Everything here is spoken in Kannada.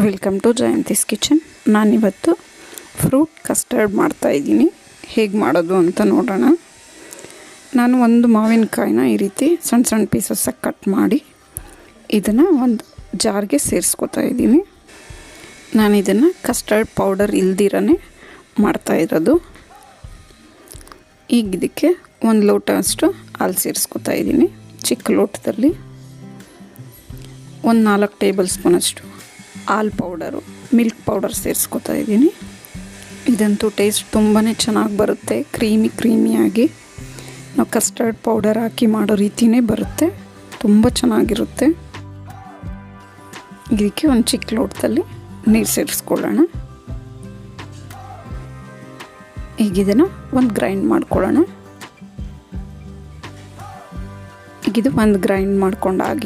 Welcome to Jayanti's kitchen. ನಾನಿವತ್ತು ಫ್ರೂಟ್ ಕಸ್ಟರ್ಡ್ ಮಾಡ್ತಾಯಿದ್ದೀನಿ. ಹೇಗೆ ಮಾಡೋದು ಅಂತ ನೋಡೋಣ. ನಾನು ಒಂದು ಮಾವಿನಕಾಯಿನ ಈ ರೀತಿ ಸಣ್ಣ ಸಣ್ಣ ಪೀಸಸ್ಸಾಗಿ ಕಟ್ ಮಾಡಿ ಇದನ್ನು ಒಂದು ಜಾರ್ಗೆ ಸೇರಿಸ್ಕೊತಾ ಇದ್ದೀನಿ. ನಾನು ಇದನ್ನು ಕಸ್ಟರ್ಡ್ ಪೌಡರ್ ಇಲ್ದಿರನೇ ಮಾಡ್ತಾಯಿರೋದು. ಈಗ ಇದಕ್ಕೆ ಒಂದು ಲೋಟ ಅಷ್ಟು ಹಾಲು ಸೇರಿಸ್ಕೊತಾ ಇದ್ದೀನಿ. ಚಿಕ್ಕ ಲೋಟದಲ್ಲಿ ಒಂದು 4 ಟೇಬಲ್ ಸ್ಪೂನಷ್ಟು ಹಾಲು ಪೌಡರು, ಮಿಲ್ಕ್ ಪೌಡರ್ ಸೇರಿಸ್ಕೊತಾ ಇದ್ದೀನಿ. ಇದಂತೂ ಟೇಸ್ಟ್ ತುಂಬಾ ಚೆನ್ನಾಗಿ ಬರುತ್ತೆ. ಕ್ರೀಮಿಯಾಗಿ ನಾವು ಕಸ್ಟರ್ಡ್ ಪೌಡರ್ ಹಾಕಿ ಮಾಡೋ ರೀತಿಯೇ ಬರುತ್ತೆ. ತುಂಬ ಚೆನ್ನಾಗಿರುತ್ತೆ. ಇದಕ್ಕೆ ಒಂದು ಚಿಕ್ಕ ಲೋಟದಲ್ಲಿ ನೀರು ಸೇರಿಸ್ಕೊಳ್ಳೋಣ. ಈಗ ಇದನ್ನು ಒಂದು ಗ್ರೈಂಡ್ ಮಾಡ್ಕೊಳ್ಳೋಣ. ಈಗಿದು ಒಂದು ಗ್ರೈಂಡ್ ಮಾಡ್ಕೊಂಡಾಗಿದೆ.